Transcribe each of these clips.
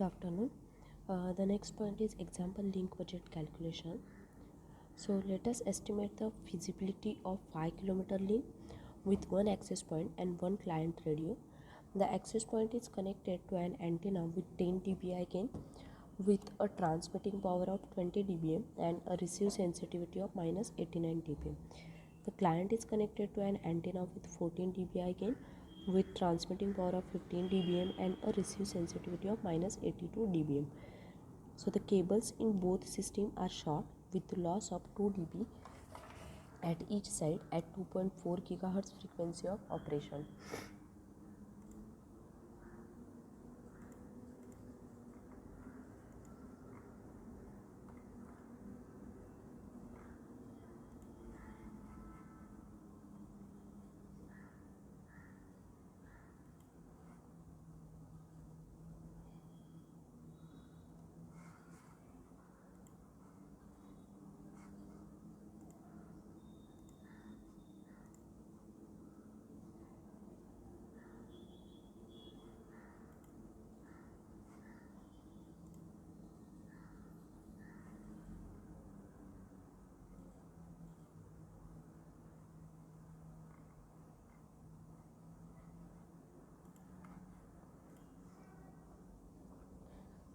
afternoon. The next point is example link budget calculation. So let us estimate the feasibility of 5 km link with one access point and one client radio. The access point is connected to an antenna with 10 dBi gain with a transmitting power of 20 dBm and a receive sensitivity of minus 89 dBm. The client is connected to an antenna with 14 dBi gain with transmitting power of 15 dBm and a receive sensitivity of minus 82 dBm. So the cables in both systems are short with the loss of 2 dB at each side at 2.4 GHz frequency of operation.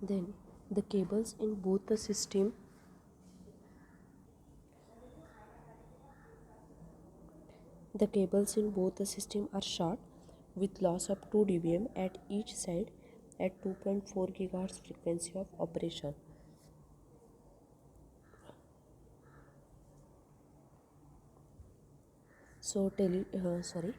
Then the cables in both the system are short with loss of 2 dBm at each side at 2.4 GHz frequency of operation. So sorry.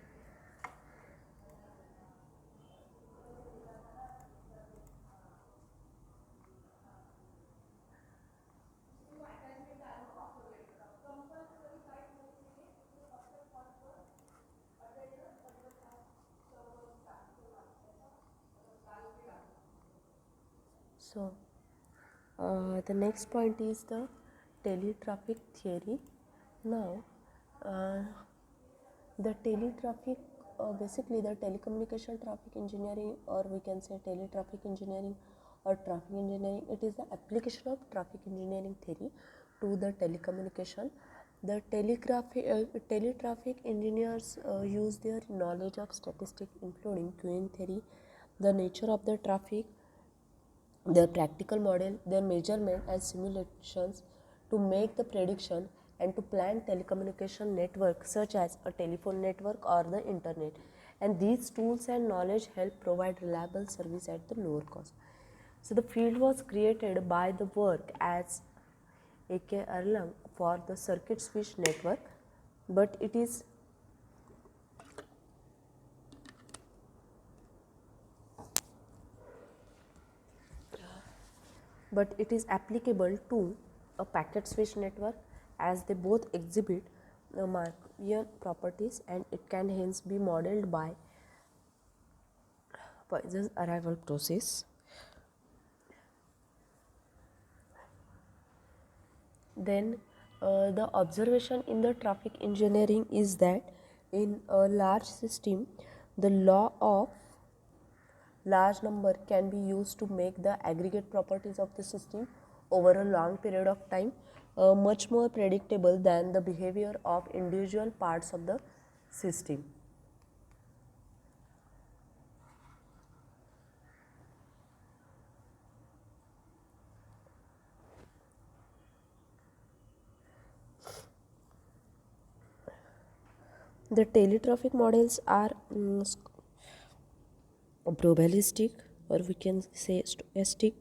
So the next point is the teletraffic theory. Now, uh, the teletraffic, basically the telecommunication traffic engineering, or we can say teletraffic engineering or traffic engineering, it is the application of traffic engineering theory to the telecommunication. The teletraffic engineers use their knowledge of statistics, including queuing theory, the nature of the traffic, their practical model, their measurement and simulations to make the prediction and to plan telecommunication network such as a telephone network or the internet. And these tools and knowledge help provide reliable service at the lower cost. So the field was created by the work as A.K. Erlang for the circuit switch network, but it is applicable to a packet switch network as they both exhibit Markovian properties, and it can hence be modeled by Poisson's arrival process. Then the observation in the traffic engineering is that in a large system the law of large number can be used to make the aggregate properties of the system over a long period of time much more predictable than the behavior of individual parts of the system. The teletraffic models are probabilistic, or we can say stochastic.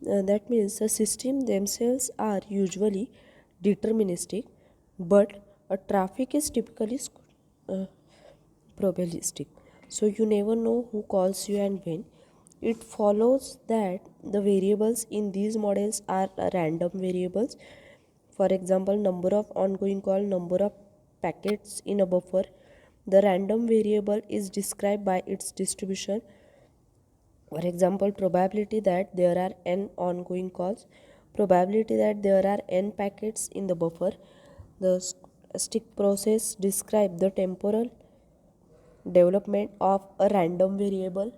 That means the system themselves are usually deterministic, but a traffic is typically probabilistic. So you never know who calls you and when. It follows that the variables in these models are random variables. For example, number of ongoing call, number of packets in a buffer. The random variable is described by its distribution. For example, probability that there are n ongoing calls, probability that there are n packets in the buffer. The stochastic process describes the temporal development of a random variable.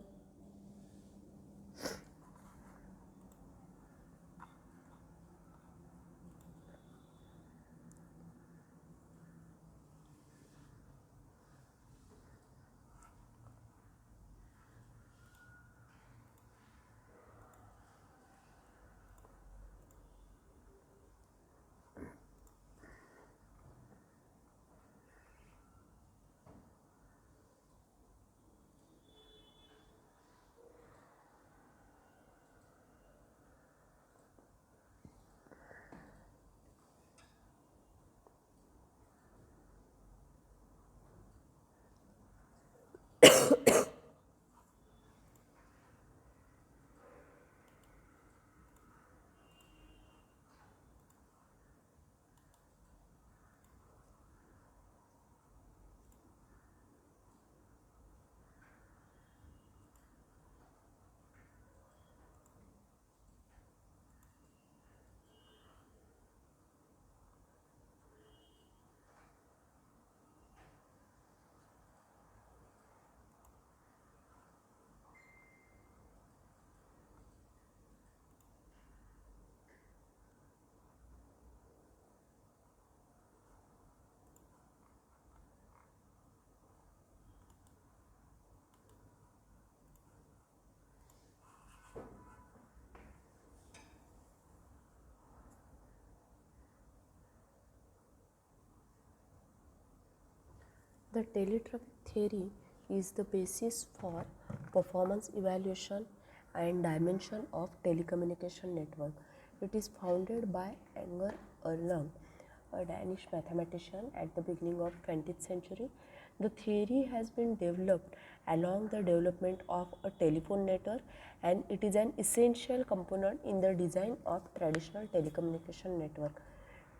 The teletraffic theory is the basis for performance evaluation and dimension of telecommunication network. It is founded by Anger Erlang, a Danish mathematician at the beginning of 20th century. The theory has been developed along the development of a telephone network, and it is an essential component in the design of traditional telecommunication network.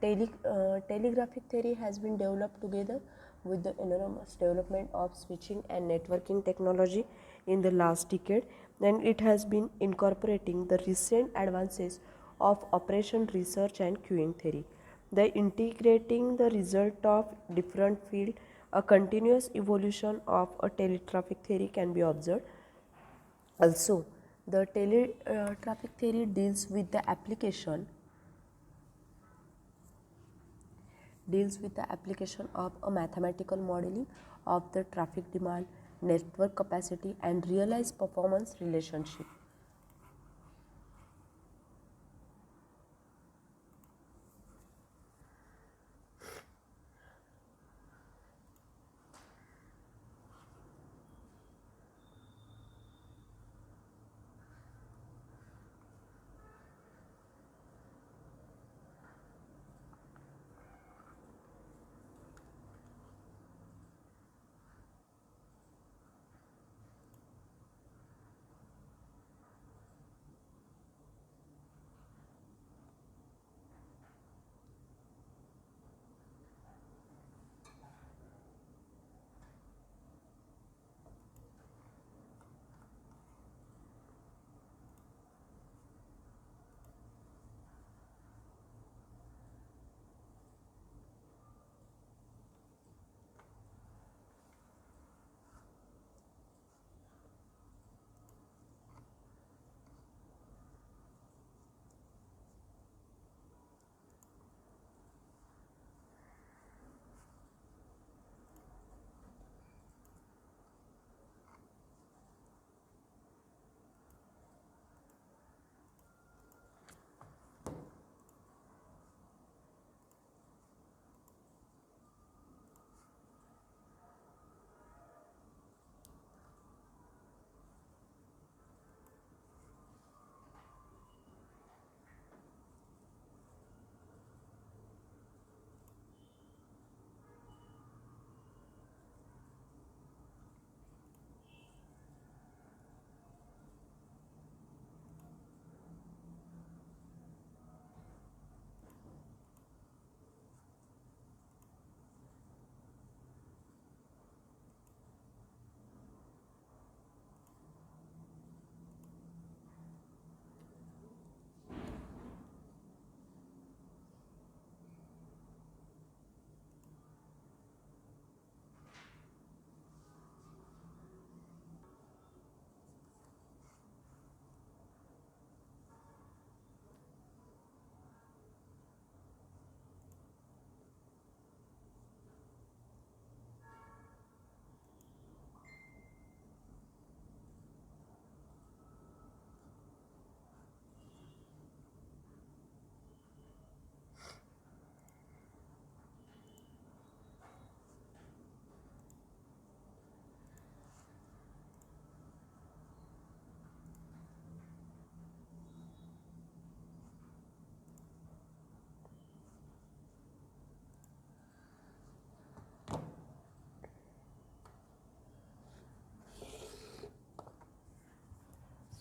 Telegraphic theory has been developed together with the enormous development of switching and networking technology in the last decade, and it has been incorporating the recent advances of operation research and queuing theory. The integrating the result of different field, a continuous evolution of a teletraffic theory can be observed. Also, the teletraffic theory deals with the application of a mathematical modeling of the traffic demand, network capacity, and realized performance relationship.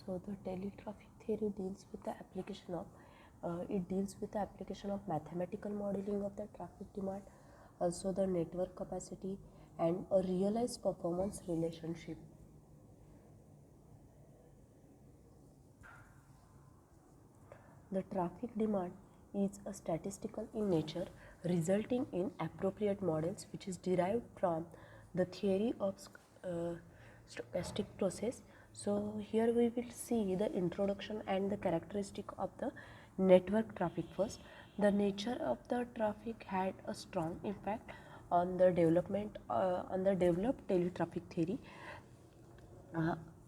So the teletraffic theory deals with the application of mathematical modeling of the traffic demand, also the network capacity, and a realized performance relationship. The traffic demand is a statistical in nature, resulting in appropriate models, which is derived from the theory of stochastic process. So here we will see the introduction and the characteristic of the network traffic first. The nature of the traffic had a strong impact on the developed teletraffic theory.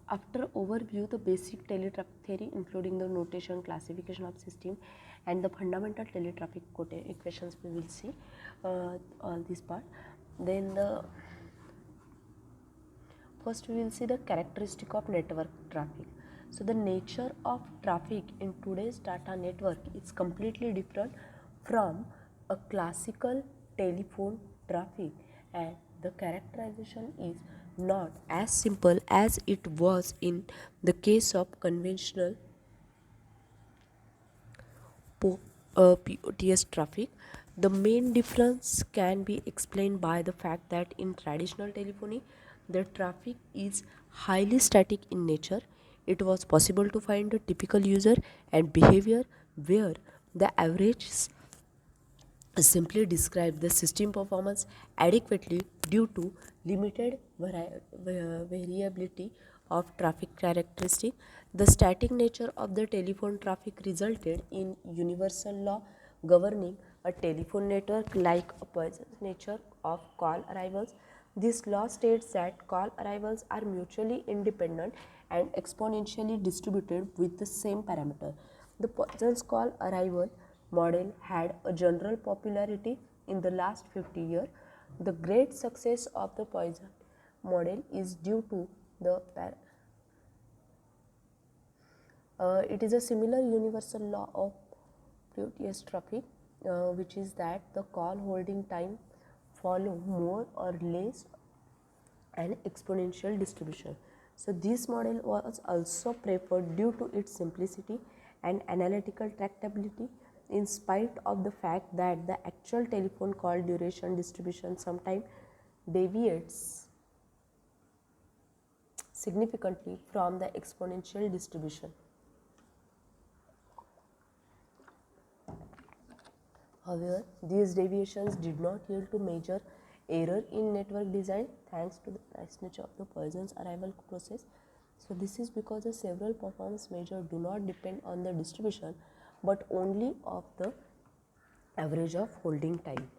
After overview the basic teletraffic theory, including the notation, classification of system, and the fundamental teletraffic equations, we will see all this part. Then the first we will see the characteristic of network traffic. So the nature of traffic in today's data network is completely different from a classical telephone traffic, and the characterization is not as simple as it was in the case of conventional POTS traffic. The main difference can be explained by the fact that in traditional telephony, the traffic is highly static in nature. It was possible to find a typical user and behavior where the average simply describe the system performance adequately due to limited variability of traffic characteristic. The static nature of the telephone traffic resulted in universal law governing a telephone network like a Poisson's nature of call arrivals. This law states that call arrivals are mutually independent and exponentially distributed with the same parameter. The Poisson's call arrival model had a general popularity in the last 50 years. The great success of the Poisson model is due to the it is a similar universal law of POTS traffic, which is that the call holding time follow more or less an exponential distribution. So this model was also preferred due to its simplicity and analytical tractability, in spite of the fact that the actual telephone call duration distribution sometimes deviates significantly from the exponential distribution. However, these deviations did not yield to major error in network design thanks to the nice nature of the Poisson's arrival process. So this is because the several performance measures do not depend on the distribution but only of the average of holding time.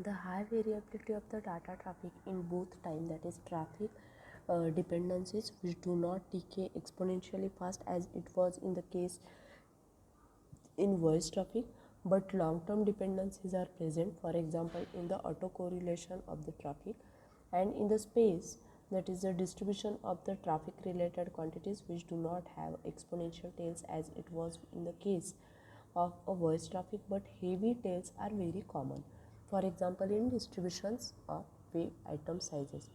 The high variability of the data traffic in both time, that is traffic dependencies which do not decay exponentially fast as it was in the case in voice traffic, but long-term dependencies are present, for example in the autocorrelation of the traffic, and in the space, that is the distribution of the traffic related quantities which do not have exponential tails as it was in the case of a voice traffic, but heavy tails are very common, for example in distributions of wave item sizes.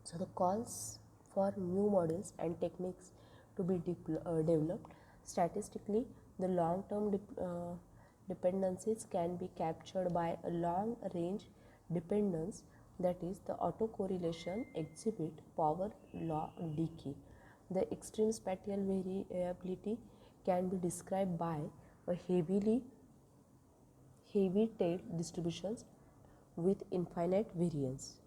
So the calls for new models and techniques to be developed statistically, the long-term dependencies can be captured by a long-range dependence, that is the autocorrelation exhibit power law decay. The extreme spatial variability can be described by a heavy tail distributions with infinite variance.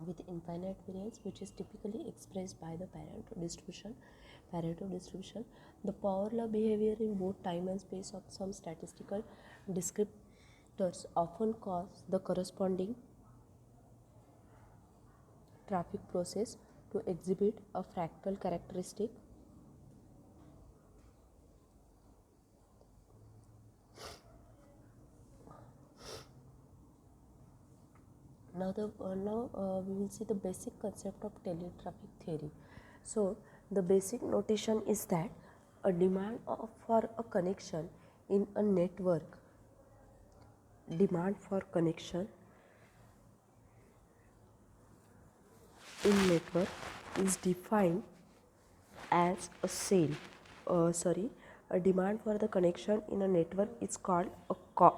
With infinite variance, which is typically expressed by the Pareto distribution. The power law behavior in both time and space of some statistical descriptors often cause the corresponding traffic process to exhibit a fractal characteristic. Now we will see the basic concept of teletraffic theory. So the basic notation is that a demand for a connection in a network, demand for connection in network is defined as a sale. A demand for the connection in a network is called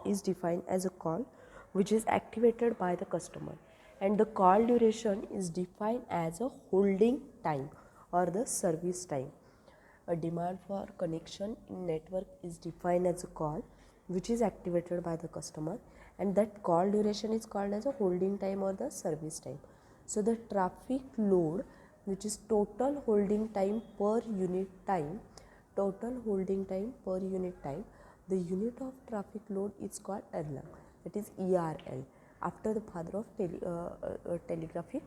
is defined as a call which is activated by the customer, and the call duration is defined as a holding time or the service time. A demand for connection in network is defined as a call which is activated by the customer, and that call duration is called as a holding time or the service time. So the traffic load, which is total holding time per unit time, the unit of traffic load is called ERLA, that is ERL, after the father of teletraffic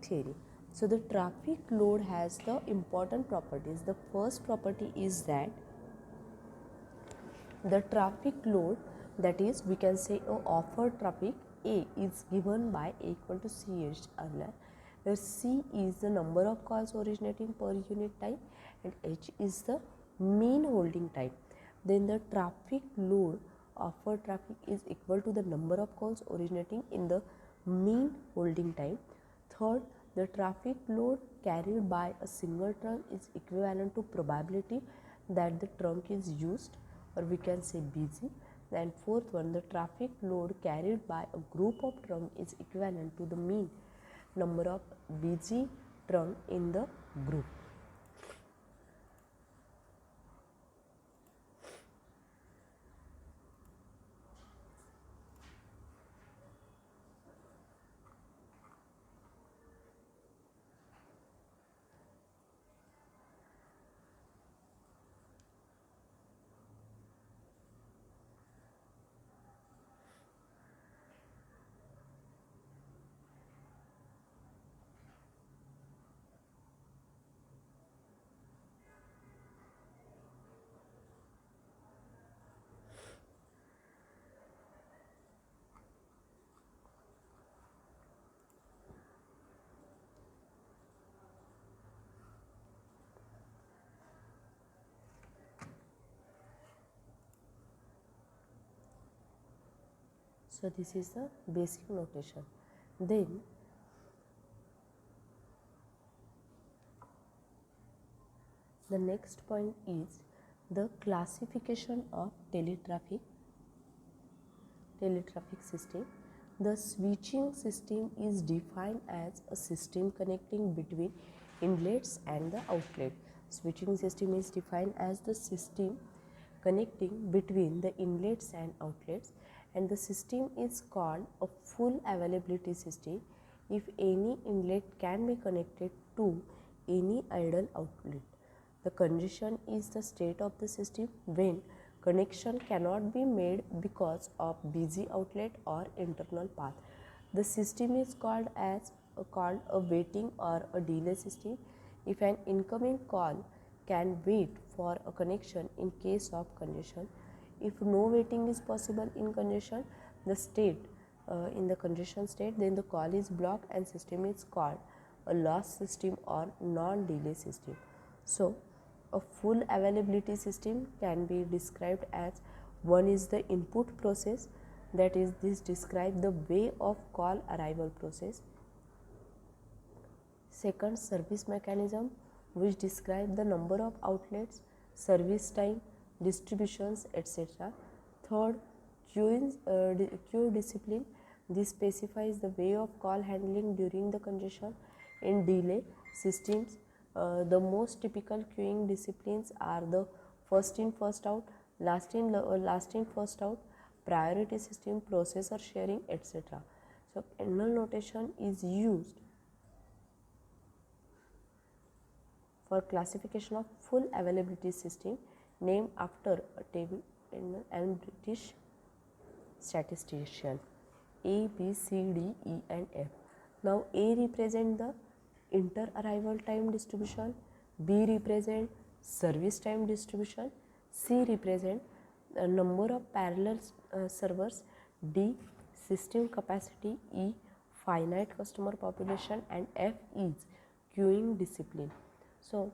theory. So the traffic load has the important properties. The first property is that the traffic load, that is we can say offered traffic A is given by A equal to CH earlier, where C is the number of calls originating per unit time and H is the mean holding time. Then the traffic load offered traffic is equal to the number of calls originating in the mean holding time. Third, the traffic load carried by a single trunk is equivalent to probability that the trunk is used, or we can say busy. And fourth one, the traffic load carried by a group of trunk is equivalent to the mean number of busy trunk in the group. So this is the basic notation. Then the next point is the classification of teletraffic system. The switching system is defined as a system connecting between inlets and the outlet. Switching system is defined as the system connecting between the inlets and outlets, and the system is called a full availability system if any inlet can be connected to any idle outlet. The congestion is the state of the system when connection cannot be made because of busy outlet or internal path. The system is called a waiting or a delay system if an incoming call can wait for a connection in case of congestion. If no waiting is possible in congestion, the state in the congestion state, then the call is blocked and system is called a loss system or non-delay system. So a full availability system can be described as one is the input process, that is, this describe the way of call arrival process. Second, service mechanism, which describe the number of outlets, service time, distributions, etc. Third, queue discipline. This specifies the way of call handling during the congestion. In delay systems, the most typical queuing disciplines are the first in first out, last in first out, priority system, processor sharing, etc. So kernel notation is used for classification of full availability system, named after a table and British statistician. A, B, C, D, E and F. Now A represent the inter-arrival time distribution, B represent service time distribution, C represent the number of parallel servers, D system capacity, E finite customer population, and F is queuing discipline. So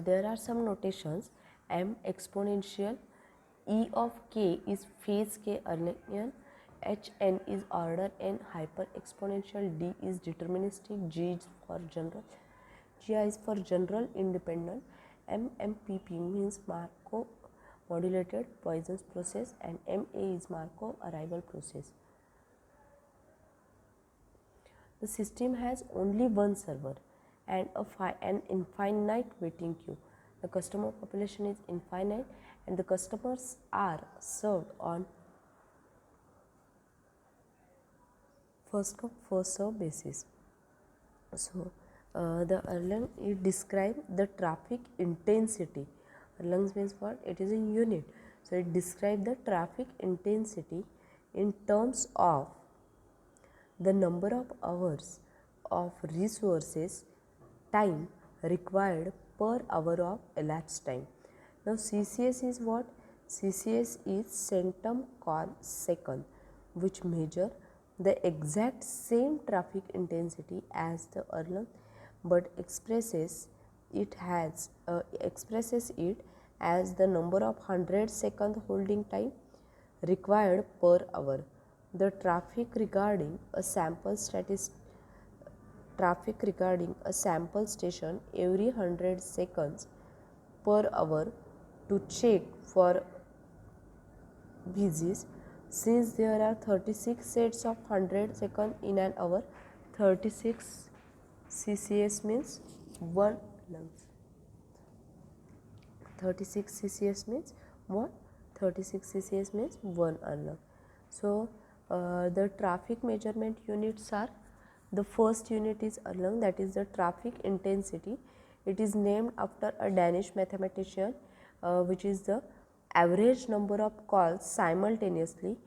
there are some notations. M exponential, E of k is phase k Erlangen, Hn is order n hyper exponential, D is deterministic, G is for general, Gi is for general independent, MMPP means Markov modulated Poisson's process, and MA is Markov arrival process. The system has only one server and an infinite waiting queue. The customer population is infinite and the customers are served on first come first serve basis. So the Erlang, it describes the traffic intensity. Erlang means what? It is a unit. So it describes the traffic intensity in terms of the number of hours of resources time required per hour of elapsed time. Now CCS is what? CCS is centum call second, which measure the exact same traffic intensity as the Erlang, but expresses it as the number of 100-second holding time required per hour. The traffic regarding a sample station every 100 seconds per hour to check for busy. Since there are 36 sets of 100 seconds in an hour, 36 CCS means 1 lungs. 36 CCS means what? 36 CCS means 1 Erlang. So the traffic measurement units are, the first unit is Erlang, that is the traffic intensity. It is named after a Danish mathematician, which is the average number of calls simultaneously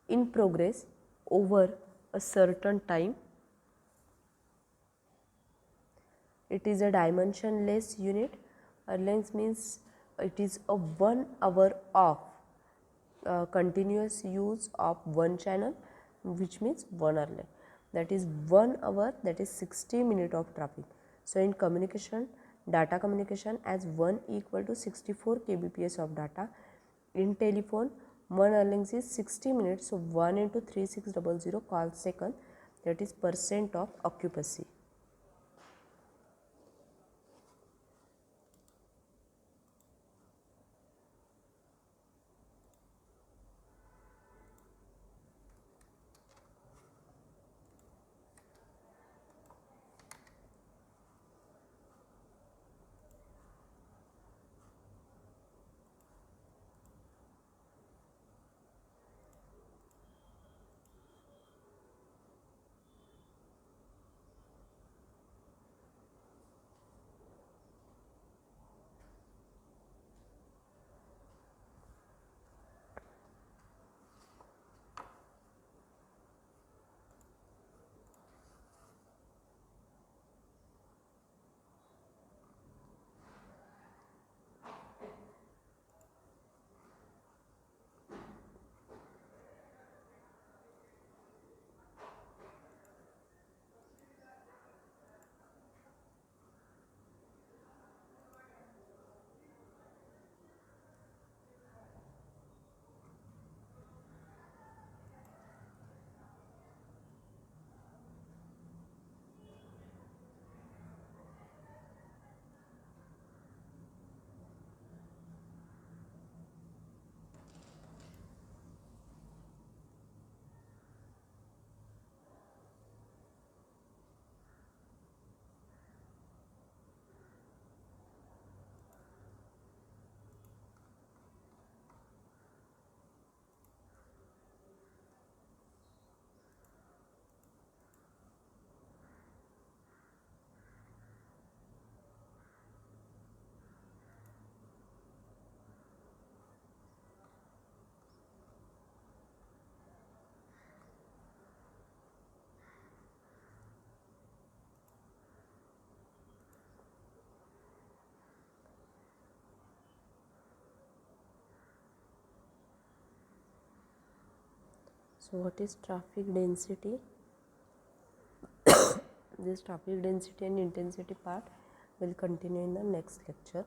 in progress over a certain time. It is a dimensionless unit. Erlang means it is a 1 hour of continuous use of one channel, which means 1 Erlang. That is 1 hour, that is 60 minutes of traffic. So in communication, data communication, as 1 equal to 64 kbps of data. In telephone, 1 hour length is 60 minutes, so 1 into 3600 call second, that is percent of occupancy. So what is traffic density? This traffic density and intensity part will continue in the next lecture.